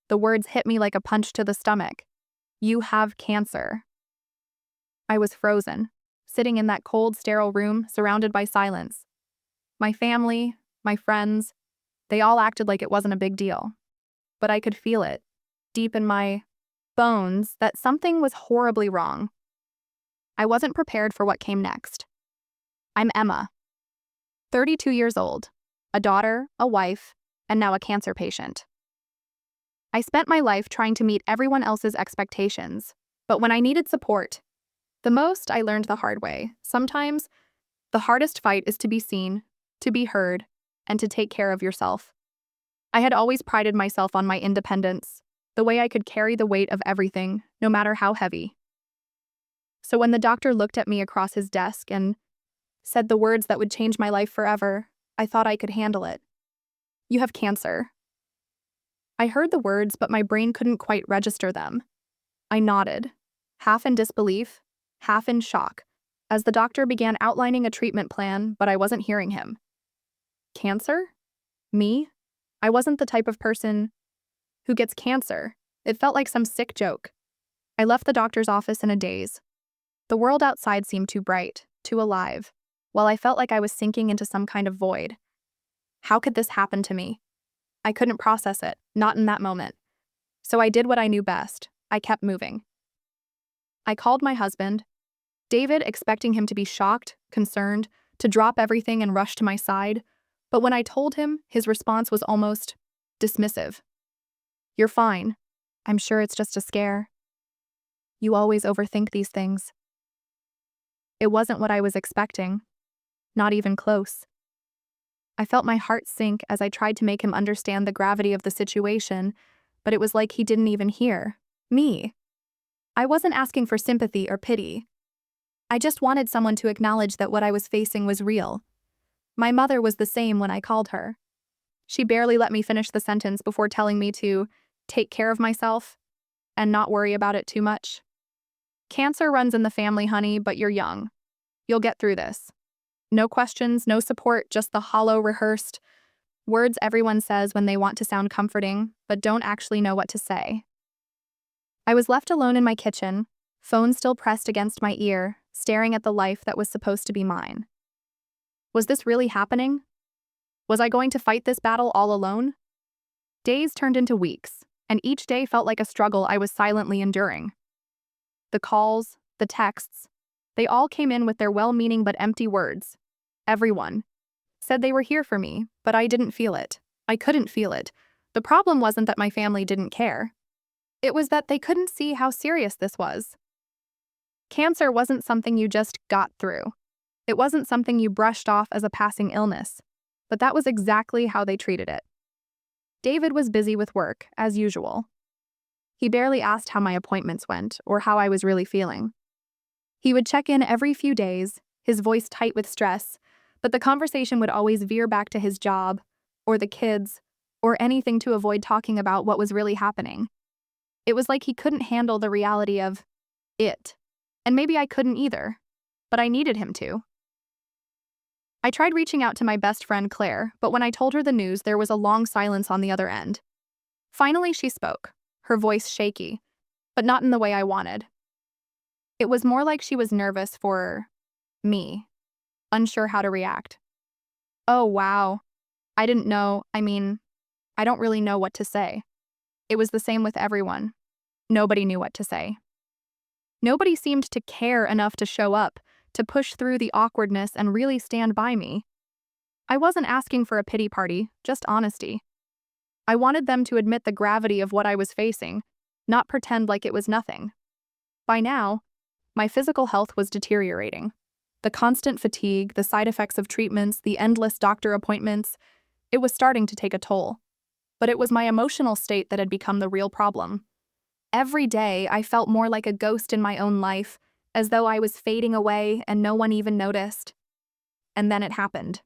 The words hit me like a punch to the stomach. You have cancer. I was frozen, sitting in that cold, sterile room, surrounded by silence. My family, my friends, they all acted like it wasn't a big deal. But I could feel it, deep in my bones, that something was horribly wrong. I wasn't prepared for what came next. I'm Emma, 32 years old, a daughter, a wife, and now a cancer patient. I spent my life trying to meet everyone else's expectations, but when I needed support, the most I learned the hard way. Sometimes, the hardest fight is to be seen, to be heard, and to take care of yourself. I had always prided myself on my independence, the way I could carry the weight of everything, no matter how heavy. So when the doctor looked at me across his desk and said the words that would change my life forever, I thought I could handle it. You have cancer. I heard the words, but my brain couldn't quite register them. I nodded, half in disbelief, half in shock, as the doctor began outlining a treatment plan, but I wasn't hearing him. Cancer? Me? I wasn't the type of person who gets cancer. It felt like some sick joke. I left the doctor's office in a daze. The world outside seemed too bright, too alive, while I felt like I was sinking into some kind of void. How could this happen to me? I couldn't process it, not in that moment. So I did what I knew best. I kept moving. I called my husband, David, expecting him to be shocked, concerned, to drop everything and rush to my side. But when I told him, his response was almost dismissive. You're fine. I'm sure it's just a scare. You always overthink these things. It wasn't what I was expecting. Not even close. I felt my heart sink as I tried to make him understand the gravity of the situation, but it was like he didn't even hear me. I wasn't asking for sympathy or pity. I just wanted someone to acknowledge that what I was facing was real. My mother was the same when I called her. She barely let me finish the sentence before telling me to take care of myself and not worry about it too much. Cancer runs in the family, honey, but you're young. You'll get through this. No questions, no support, just the hollow, rehearsed words everyone says when they want to sound comforting, but don't actually know what to say. I was left alone in my kitchen, phone still pressed against my ear, staring at the life that was supposed to be mine. Was this really happening? Was I going to fight this battle all alone? Days turned into weeks, and each day felt like a struggle I was silently enduring. The calls, the texts, they all came in with their well-meaning but empty words. Everyone said they were here for me, but I didn't feel it. I couldn't feel it. The problem wasn't that my family didn't care. It was that they couldn't see how serious this was. Cancer wasn't something you just got through. It wasn't something you brushed off as a passing illness, but that was exactly how they treated it. David was busy with work, as usual. He barely asked how my appointments went or how I was really feeling. He would check in every few days, his voice tight with stress, but the conversation would always veer back to his job, or the kids, or anything to avoid talking about what was really happening. It was like he couldn't handle the reality of it. And maybe I couldn't either, but I needed him to. I tried reaching out to my best friend Claire, but when I told her the news, there was a long silence on the other end. Finally, she spoke, her voice shaky, but not in the way I wanted. It was more like she was nervous for me, unsure how to react. Oh, wow. I didn't know. I don't really know what to say. It was the same with everyone. Nobody knew what to say. Nobody seemed to care enough to show up, to push through the awkwardness and really stand by me. I wasn't asking for a pity party, just honesty. I wanted them to admit the gravity of what I was facing, not pretend like it was nothing. By now, my physical health was deteriorating. The constant fatigue, the side effects of treatments, the endless doctor appointments, it was starting to take a toll. But it was my emotional state that had become the real problem. Every day, I felt more like a ghost in my own life, as though I was fading away and no one even noticed. And then it happened.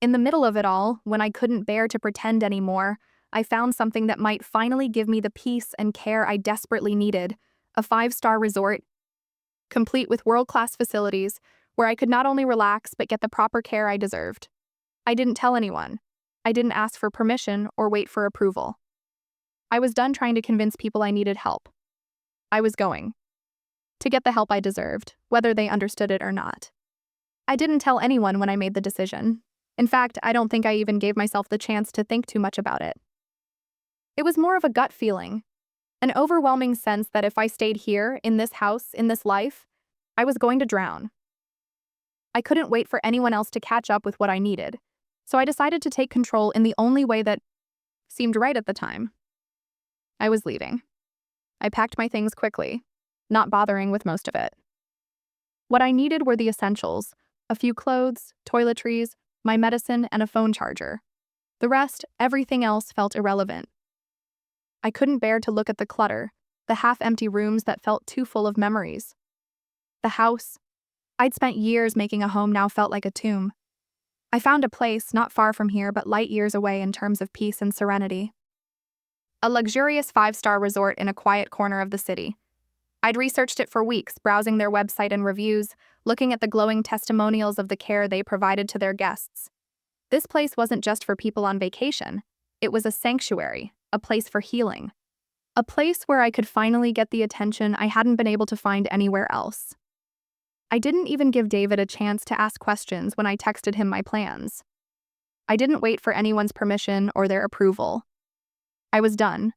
In the middle of it all, when I couldn't bear to pretend anymore, I found something that might finally give me the peace and care I desperately needed, a 5-star resort, complete with world-class facilities, where I could not only relax but get the proper care I deserved. I didn't tell anyone. I didn't ask for permission or wait for approval. I was done trying to convince people I needed help. I was going to get the help I deserved, whether they understood it or not. I didn't tell anyone when I made the decision. In fact, I don't think I even gave myself the chance to think too much about it. It was more of a gut feeling, an overwhelming sense that if I stayed here, in this house, in this life, I was going to drown. I couldn't wait for anyone else to catch up with what I needed, so I decided to take control in the only way that seemed right at the time. I was leaving. I packed my things quickly, not bothering with most of it. What I needed were the essentials: a few clothes, toiletries, my medicine, and a phone charger. The rest, everything else, felt irrelevant. I couldn't bear to look at the clutter, the half-empty rooms that felt too full of memories. The house I'd spent years making a home now felt like a tomb. I found a place not far from here but light years away in terms of peace and serenity. A luxurious 5-star resort in a quiet corner of the city. I'd researched it for weeks, browsing their website and reviews, looking at the glowing testimonials of the care they provided to their guests. This place wasn't just for people on vacation. It was a sanctuary, a place for healing. A place where I could finally get the attention I hadn't been able to find anywhere else. I didn't even give David a chance to ask questions when I texted him my plans. I didn't wait for anyone's permission or their approval. I was done.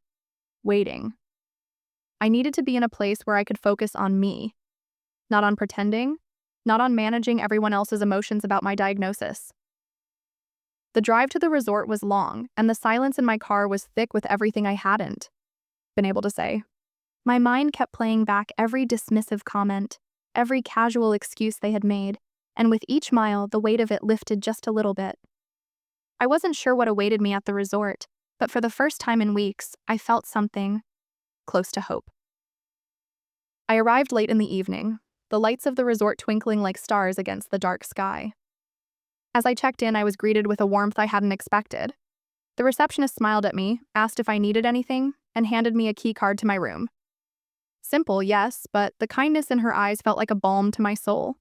Waiting. I needed to be in a place where I could focus on me. Not on pretending, not on managing everyone else's emotions about my diagnosis. The drive to the resort was long, and the silence in my car was thick with everything I hadn't been able to say. My mind kept playing back every dismissive comment, every casual excuse they had made, and with each mile, the weight of it lifted just a little bit. I wasn't sure what awaited me at the resort, but for the first time in weeks, I felt something close to hope. I arrived late in the evening, the lights of the resort twinkling like stars against the dark sky. As I checked in, I was greeted with a warmth I hadn't expected. The receptionist smiled at me, asked if I needed anything, and handed me a key card to my room. Simple, yes, but the kindness in her eyes felt like a balm to my soul.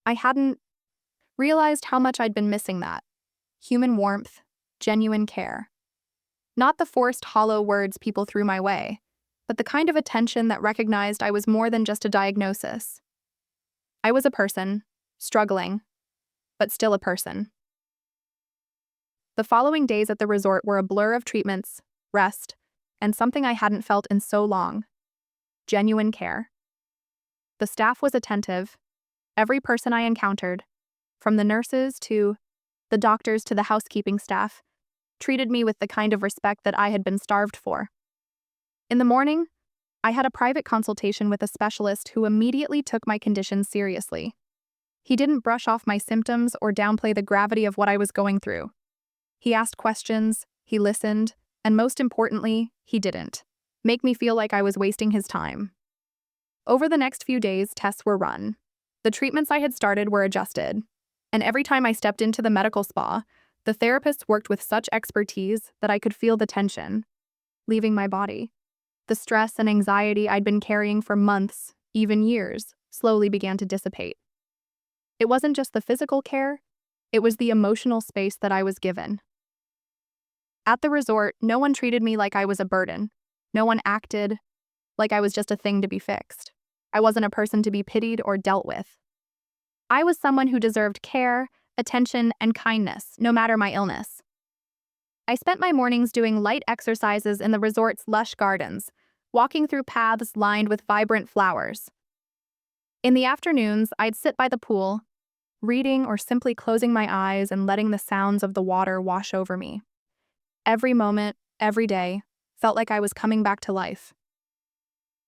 I hadn't realized how much I'd been missing that. Human warmth, genuine care. Not the forced, hollow words people threw my way, but the kind of attention that recognized I was more than just a diagnosis. I was a person, struggling, but still a person. The following days at the resort were a blur of treatments, rest, and something I hadn't felt in so long: genuine care. The staff was attentive. Every person I encountered, from the nurses to the doctors to the housekeeping staff, treated me with the kind of respect that I had been starved for. In the morning, I had a private consultation with a specialist who immediately took my condition seriously. He didn't brush off my symptoms or downplay the gravity of what I was going through. He asked questions, he listened, and most importantly, he didn't make me feel like I was wasting his time. Over the next few days, tests were run. The treatments I had started were adjusted, and every time I stepped into the medical spa, the therapists worked with such expertise that I could feel the tension leaving my body. The stress and anxiety I'd been carrying for months, even years, slowly began to dissipate. It wasn't just the physical care, it was the emotional space that I was given. At the resort, no one treated me like I was a burden. No one acted like I was just a thing to be fixed. I wasn't a person to be pitied or dealt with. I was someone who deserved care, attention, and kindness, no matter my illness. I spent my mornings doing light exercises in the resort's lush gardens, walking through paths lined with vibrant flowers. In the afternoons, I'd sit by the pool, reading or simply closing my eyes and letting the sounds of the water wash over me. Every moment, every day, felt like I was coming back to life.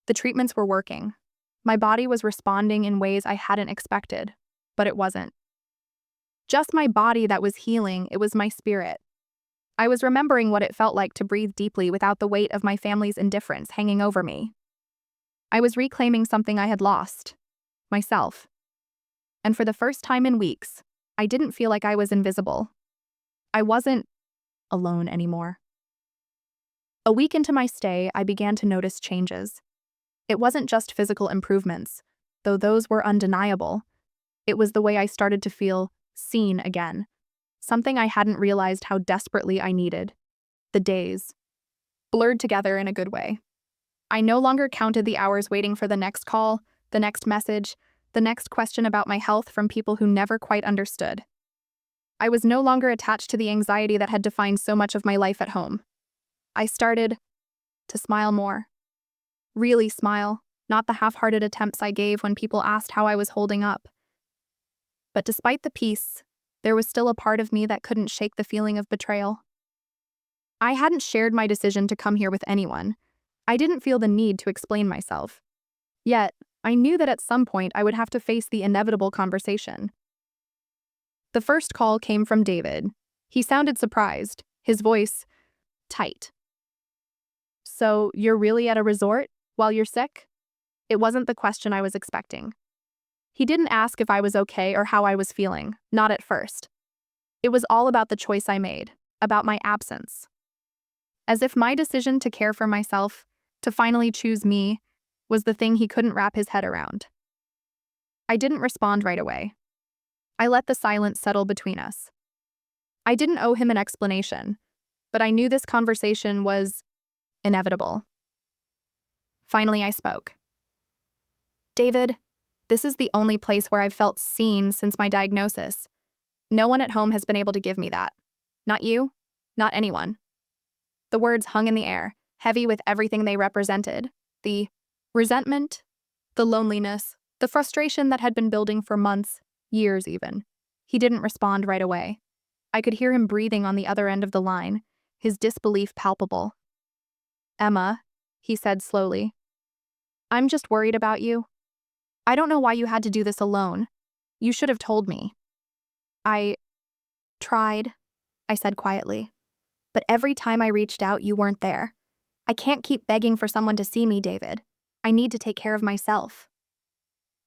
The treatments were working. My body was responding in ways I hadn't expected, but it wasn't just my body that was healing, it was my spirit. I was remembering what it felt like to breathe deeply without the weight of my family's indifference hanging over me. I was reclaiming something I had lost: myself. And for the first time in weeks, I didn't feel like I was invisible. I wasn't alone anymore. A week into my stay, I began to notice changes. It wasn't just physical improvements, though those were undeniable. It was the way I started to feel seen again, something I hadn't realized how desperately I needed. The days, blurred together in a good way. I no longer counted the hours waiting for the next call, the next message, the next question about my health from people who never quite understood. I was no longer attached to the anxiety that had defined so much of my life at home. I started to smile more. Really smile, not the half-hearted attempts I gave when people asked how I was holding up. But despite the peace, there was still a part of me that couldn't shake the feeling of betrayal. I hadn't shared my decision to come here with anyone. I didn't feel the need to explain myself. Yet, I knew that at some point I would have to face the inevitable conversation. The first call came from David. He sounded surprised, his voice tight. "So, you're really at a resort while you're sick?" It wasn't the question I was expecting. He didn't ask if I was okay or how I was feeling, not at first. It was all about the choice I made, about my absence. As if my decision to care for myself, to finally choose me, was the thing he couldn't wrap his head around. I didn't respond right away. I let the silence settle between us. I didn't owe him an explanation, but I knew this conversation was inevitable. Finally, I spoke. "David, this is the only place where I've felt seen since my diagnosis. No one at home has been able to give me that. Not you, not anyone." The words hung in the air, heavy with everything they represented. The resentment, the loneliness, the frustration that had been building for months, years even. He didn't respond right away. I could hear him breathing on the other end of the line, his disbelief palpable. "Emma," he said slowly, "I'm just worried about you. I don't know why you had to do this alone. You should have told me." "I tried," I said quietly. "But every time I reached out, you weren't there. I can't keep begging for someone to see me, David. I need to take care of myself."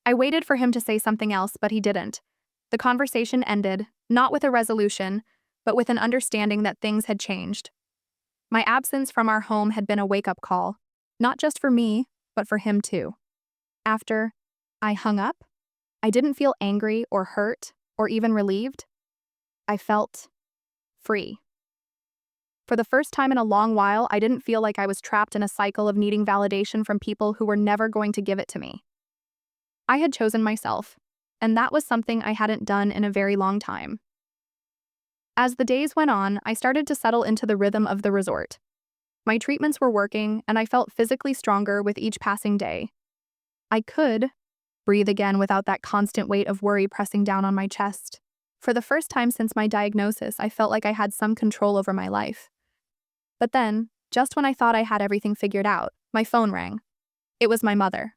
I waited for him to say something else, but he didn't. The conversation ended, not with a resolution, but with an understanding that things had changed. My absence from our home had been a wake-up call, not just for me, but for him too. After I hung up, I didn't feel angry or hurt or even relieved. I felt free. For the first time in a long while, I didn't feel like I was trapped in a cycle of needing validation from people who were never going to give it to me. I had chosen myself, and that was something I hadn't done in a very long time. As the days went on, I started to settle into the rhythm of the resort. My treatments were working, and I felt physically stronger with each passing day. I could breathe again without that constant weight of worry pressing down on my chest. For the first time since my diagnosis, I felt like I had some control over my life. But then, just when I thought I had everything figured out, my phone rang. It was my mother.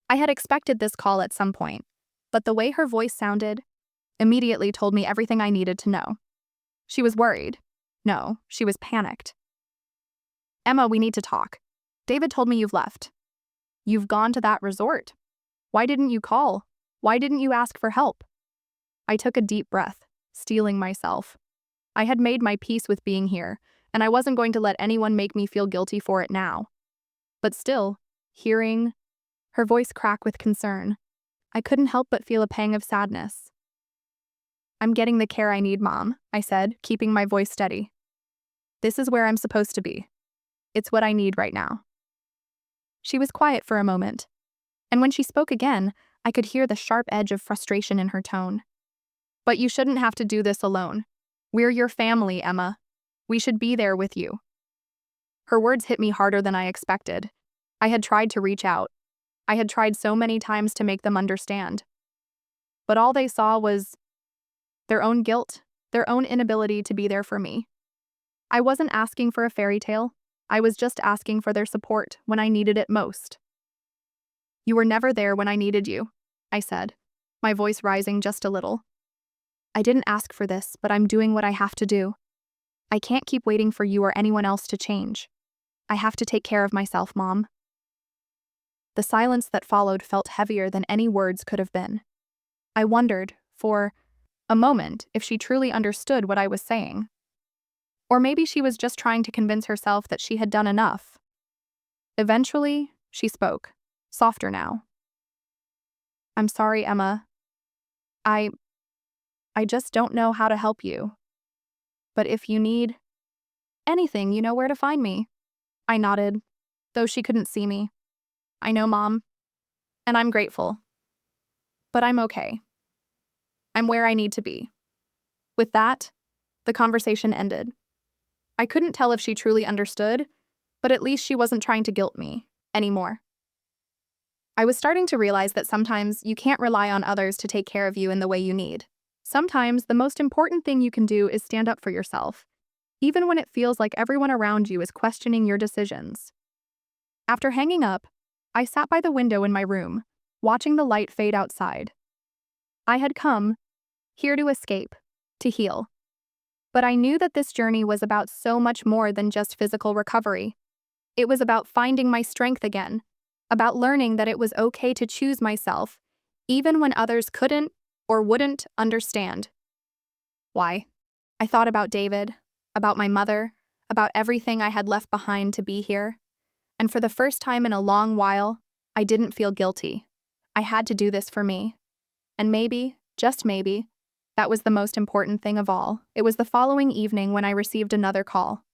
I had expected this call at some point, but the way her voice sounded immediately told me everything I needed to know. She was worried. No, she was panicked. "Emma, we need to talk. David told me you've left. You've gone to that resort. Why didn't you call? Why didn't you ask for help?" I took a deep breath, steeling myself. I had made my peace with being here, and I wasn't going to let anyone make me feel guilty for it now. But still, hearing her voice crack with concern, I couldn't help but feel a pang of sadness. "I'm getting the care I need, Mom," I said, keeping my voice steady. "This is where I'm supposed to be. It's what I need right now." She was quiet for a moment, and when she spoke again, I could hear the sharp edge of frustration in her tone. "But you shouldn't have to do this alone. We're your family, Emma. We should be there with you." Her words hit me harder than I expected. I had tried to reach out. I had tried so many times to make them understand. But all they saw was their own guilt, their own inability to be there for me. I wasn't asking for a fairy tale. I was just asking for their support when I needed it most. "You were never there when I needed you," I said, my voice rising just a little. "I didn't ask for this, but I'm doing what I have to do. I can't keep waiting for you or anyone else to change. I have to take care of myself, Mom." The silence that followed felt heavier than any words could have been. I wondered, for a moment, if she truly understood what I was saying. Or maybe she was just trying to convince herself that she had done enough. Eventually, she spoke, softer now. "I'm sorry, Emma. I just don't know how to help you. But if you need Anything, you know where to find me. I nodded, though she couldn't see me. I know, Mom, and I'm grateful. But I'm okay. I'm where I need to be. With that, the conversation ended. I couldn't tell if she truly understood, but at least she wasn't trying to guilt me anymore. I was starting to realize that sometimes you can't rely on others to take care of you in the way you need. Sometimes the most important thing you can do is stand up for yourself, even when it feels like everyone around you is questioning your decisions. After hanging up, I sat by the window in my room, watching the light fade outside. I had come here to escape, to heal. But I knew that this journey was about so much more than just physical recovery. It was about finding my strength again, about learning that it was okay to choose myself, even when others couldn't or wouldn't understand. Why? I thought about David, about my mother, about everything I had left behind to be here. And for the first time in a long while, I didn't feel guilty. I had to do this for me. And maybe, just maybe, that was the most important thing of all. It was the following evening when I received another call.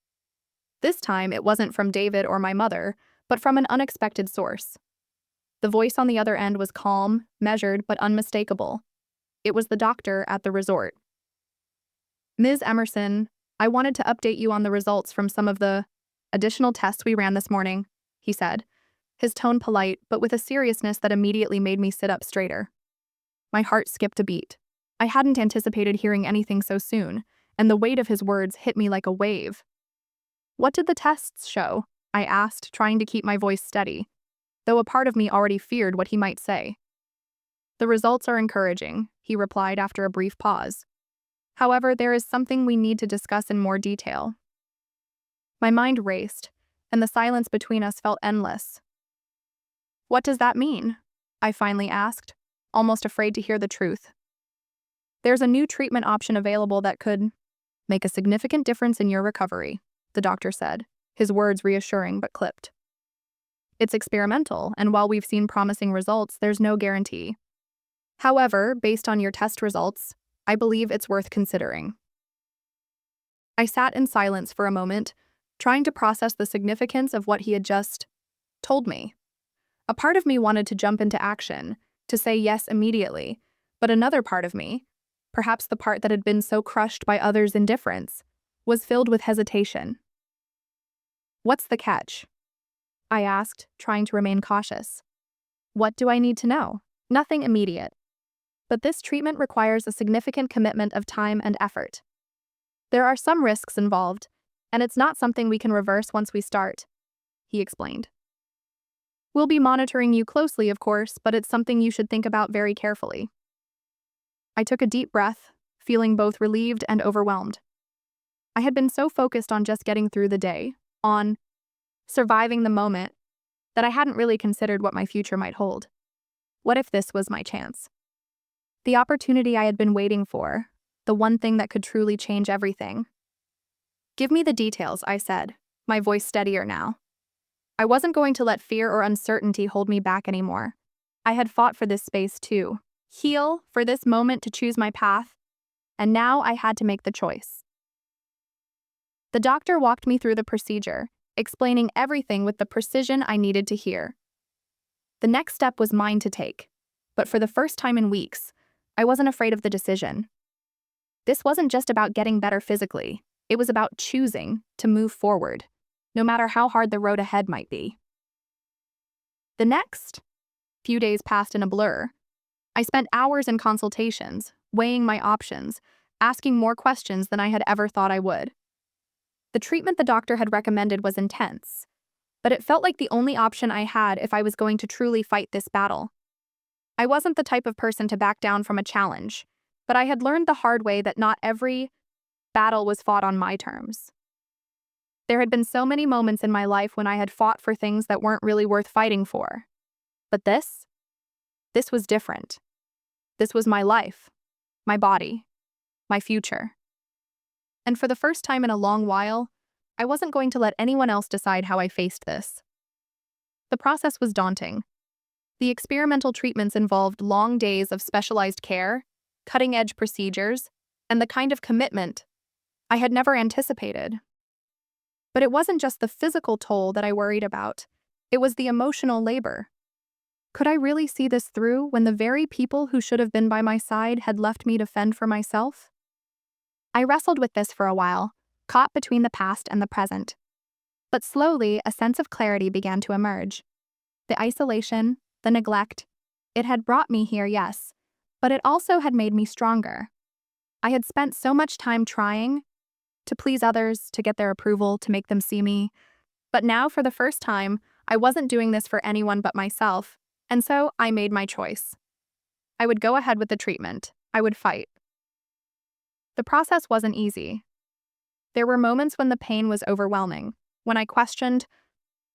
This time, it wasn't from David or my mother, but from an unexpected source. The voice on the other end was calm, measured, but unmistakable. It was the doctor at the resort. Ms. Emerson, I wanted to update you on the results from some of the additional tests we ran this morning, he said, his tone polite, but with a seriousness that immediately made me sit up straighter. My heart skipped a beat. I hadn't anticipated hearing anything so soon, and the weight of his words hit me like a wave. What did the tests show? I asked, trying to keep my voice steady, though a part of me already feared what he might say. The results are encouraging, he replied after a brief pause. However, there is something we need to discuss in more detail. My mind raced, and the silence between us felt endless. What does that mean? I finally asked, almost afraid to hear the truth. There's a new treatment option available that could make a significant difference in your recovery, the doctor said, his words reassuring but clipped. It's experimental, and while we've seen promising results, there's no guarantee. However, based on your test results, I believe it's worth considering. I sat in silence for a moment, trying to process the significance of what he had just told me. A part of me wanted to jump into action, to say yes immediately, but another part of me, perhaps the part that had been so crushed by others' indifference, was filled with hesitation. What's the catch? I asked, trying to remain cautious. What do I need to know? Nothing immediate. But this treatment requires a significant commitment of time and effort. There are some risks involved, and it's not something we can reverse once we start, he explained. We'll be monitoring you closely, of course, but it's something you should think about very carefully. I took a deep breath, feeling both relieved and overwhelmed. I had been so focused on just getting through the day, on surviving the moment, that I hadn't really considered what my future might hold. What if this was my chance? The opportunity I had been waiting for, the one thing that could truly change everything. Give me the details, I said, my voice steadier now. I wasn't going to let fear or uncertainty hold me back anymore. I had fought for this space too, heal, for this moment to choose my path, and now I had to make the choice. The doctor walked me through the procedure, explaining everything with the precision I needed to hear. The next step was mine to take, but for the first time in weeks, I wasn't afraid of the decision. This wasn't just about getting better physically, it was about choosing to move forward, no matter how hard the road ahead might be. The next few days passed in a blur. I spent hours in consultations, weighing my options, asking more questions than I had ever thought I would. The treatment the doctor had recommended was intense, but it felt like the only option I had if I was going to truly fight this battle. I wasn't the type of person to back down from a challenge, but I had learned the hard way that not every battle was fought on my terms. There had been so many moments in my life when I had fought for things that weren't really worth fighting for. But this was different. This was my life, my body, my future. And for the first time in a long while, I wasn't going to let anyone else decide how I faced this. The process was daunting. The experimental treatments involved long days of specialized care, cutting-edge procedures, and the kind of commitment I had never anticipated. But it wasn't just the physical toll that I worried about. It was the emotional labor. Could I really see this through when the very people who should have been by my side had left me to fend for myself? I wrestled with this for a while, caught between the past and the present. But slowly, a sense of clarity began to emerge. The isolation, the neglect, it had brought me here, yes, but it also had made me stronger. I had spent so much time trying to please others, to get their approval, to make them see me. But now, for the first time, I wasn't doing this for anyone but myself, and so I made my choice. I would go ahead with the treatment. I would fight. The process wasn't easy. There were moments when the pain was overwhelming, when I questioned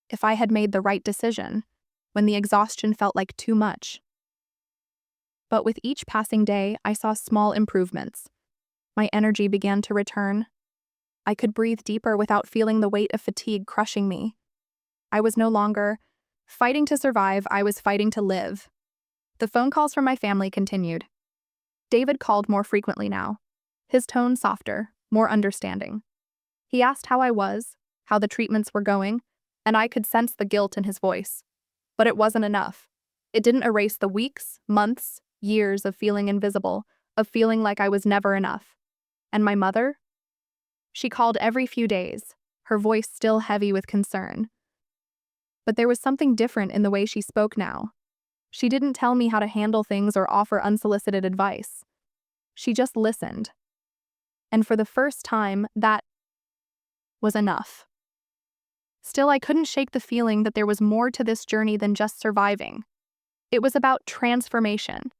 if I had made the right decision, when the exhaustion felt like too much. But with each passing day, I saw small improvements. My energy began to return. I could breathe deeper without feeling the weight of fatigue crushing me. I was no longer fighting to survive, I was fighting to live. The phone calls from my family continued. David called more frequently now, his tone softer, more understanding. He asked how I was, how the treatments were going, and I could sense the guilt in his voice. But it wasn't enough. It didn't erase the weeks, months, years of feeling invisible, of feeling like I was never enough. And my mother? She called every few days, her voice still heavy with concern. But there was something different in the way she spoke now. She didn't tell me how to handle things or offer unsolicited advice. She just listened. And for the first time, that was enough. Still, I couldn't shake the feeling that there was more to this journey than just surviving. It was about transformation.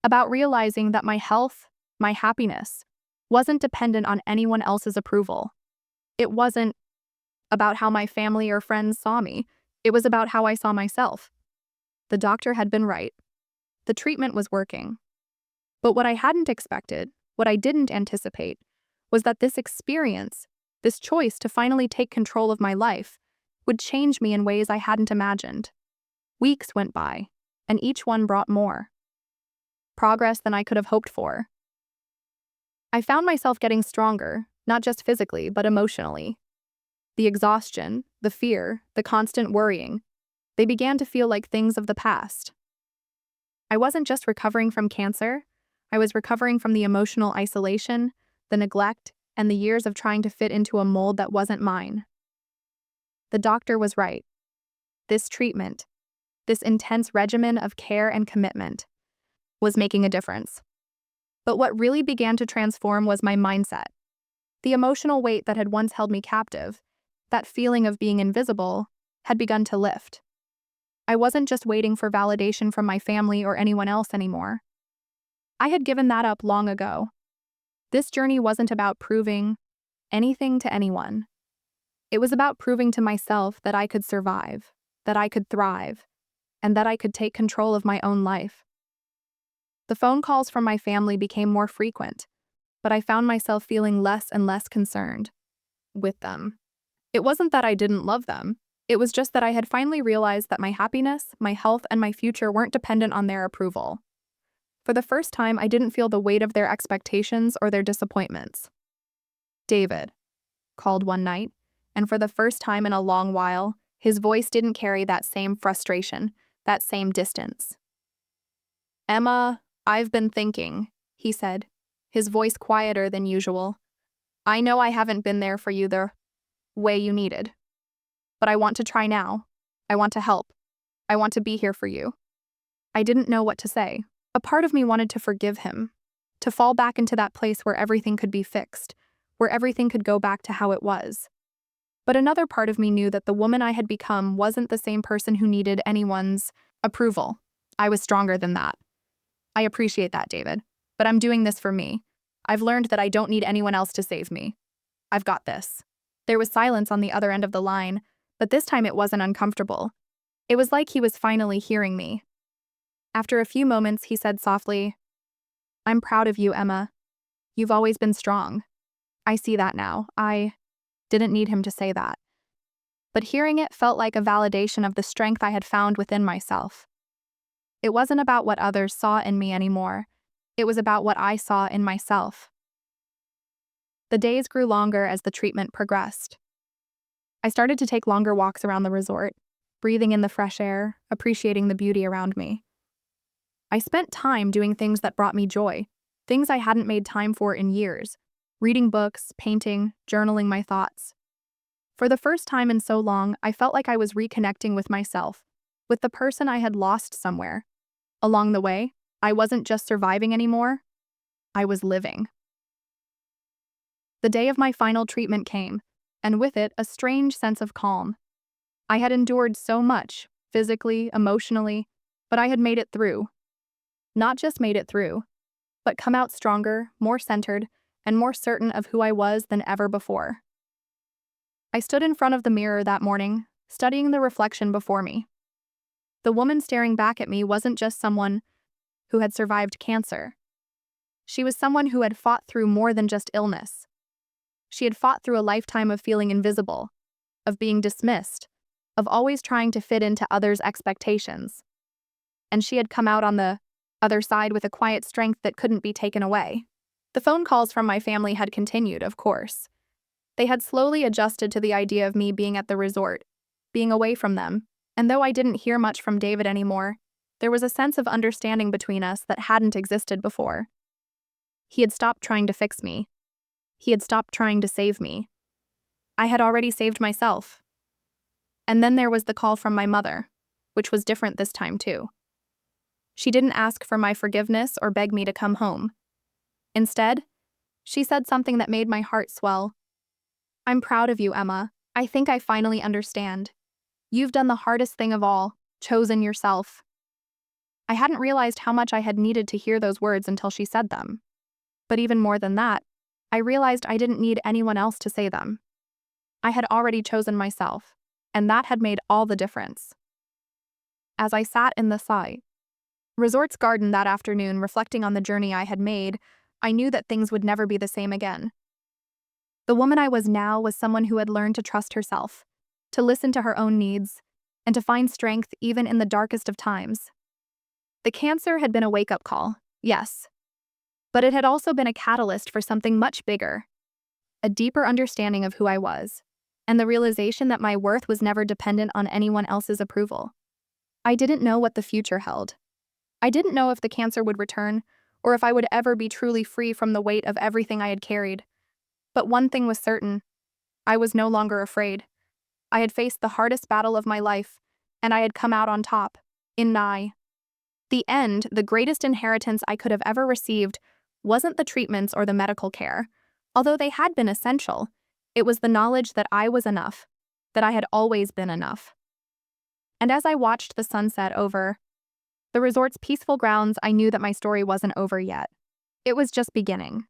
About realizing that my health, my happiness, wasn't dependent on anyone else's approval. It wasn't about how my family or friends saw me. It was about how I saw myself. The doctor had been right. The treatment was working. But what I hadn't expected, what I didn't anticipate, was that this experience, this choice to finally take control of my life, would change me in ways I hadn't imagined. Weeks went by, and each one brought more progress than I could have hoped for. I found myself getting stronger, not just physically, but emotionally. The exhaustion, the fear, the constant worrying, they began to feel like things of the past. I wasn't just recovering from cancer, I was recovering from the emotional isolation, the neglect, and the years of trying to fit into a mold that wasn't mine. The doctor was right. This treatment, this intense regimen of care and commitment, was making a difference. But what really began to transform was my mindset. The emotional weight that had once held me captive, that feeling of being invisible, had begun to lift. I wasn't just waiting for validation from my family or anyone else anymore. I had given that up long ago. This journey wasn't about proving anything to anyone. It was about proving to myself that I could survive, that I could thrive, and that I could take control of my own life. The phone calls from my family became more frequent, but I found myself feeling less and less concerned with them. It wasn't that I didn't love them. It was just that I had finally realized that my happiness, my health, and my future weren't dependent on their approval. For the first time, I didn't feel the weight of their expectations or their disappointments. David called one night, and for the first time in a long while, his voice didn't carry that same frustration, that same distance. "Emma, I've been thinking," he said, his voice quieter than usual. "I know I haven't been there for you the way you needed. But I want to try now. I want to help. I want to be here for you." I didn't know what to say. A part of me wanted to forgive him, to fall back into that place where everything could be fixed, where everything could go back to how it was. But another part of me knew that the woman I had become wasn't the same person who needed anyone's approval. I was stronger than that. "I appreciate that, David, but I'm doing this for me. I've learned that I don't need anyone else to save me. I've got this." There was silence on the other end of the line, but this time it wasn't uncomfortable. It was like he was finally hearing me. After a few moments, he said softly, "I'm proud of you, Emma. You've always been strong. I see that now." I didn't need him to say that. But hearing it felt like a validation of the strength I had found within myself. It wasn't about what others saw in me anymore. It was about what I saw in myself. The days grew longer as the treatment progressed. I started to take longer walks around the resort, breathing in the fresh air, appreciating the beauty around me. I spent time doing things that brought me joy, things I hadn't made time for in years, reading books, painting, journaling my thoughts. For the first time in so long, I felt like I was reconnecting with myself, with the person I had lost somewhere. Along the way, I wasn't just surviving anymore, I was living. The day of my final treatment came, and with it, a strange sense of calm. I had endured so much, physically, emotionally, but I had made it through. Not just made it through, but come out stronger, more centered, and more certain of who I was than ever before. I stood in front of the mirror that morning, studying the reflection before me. The woman staring back at me wasn't just someone who had survived cancer. She was someone who had fought through more than just illness. She had fought through a lifetime of feeling invisible, of being dismissed, of always trying to fit into others' expectations. And she had come out on the other side with a quiet strength that couldn't be taken away. The phone calls from my family had continued, of course. They had slowly adjusted to the idea of me being at the resort, being away from them, and though I didn't hear much from David anymore, there was a sense of understanding between us that hadn't existed before. He had stopped trying to fix me. He had stopped trying to save me. I had already saved myself. And then there was the call from my mother, which was different this time too. She didn't ask for my forgiveness or beg me to come home. Instead, she said something that made my heart swell. "I'm proud of you, Emma. I think I finally understand. You've done the hardest thing of all, chosen yourself." I hadn't realized how much I had needed to hear those words until she said them. But even more than that, I realized I didn't need anyone else to say them. I had already chosen myself, and that had made all the difference. As I sat in the resort's garden that afternoon, reflecting on the journey I had made, I knew that things would never be the same again. The woman I was now was someone who had learned to trust herself, to listen to her own needs, and to find strength even in the darkest of times. The cancer had been a wake-up call, yes, but it had also been a catalyst for something much bigger, a deeper understanding of who I was, and the realization that my worth was never dependent on anyone else's approval. I didn't know what the future held. I didn't know if the cancer would return, or if I would ever be truly free from the weight of everything I had carried. But one thing was certain: I was no longer afraid. I had faced the hardest battle of my life, and I had come out on top, in the end. The greatest inheritance I could have ever received wasn't the treatments or the medical care, although they had been essential. It was the knowledge that I was enough, that I had always been enough. And as I watched the sunset over the resort's peaceful grounds, I knew that my story wasn't over yet. It was just beginning.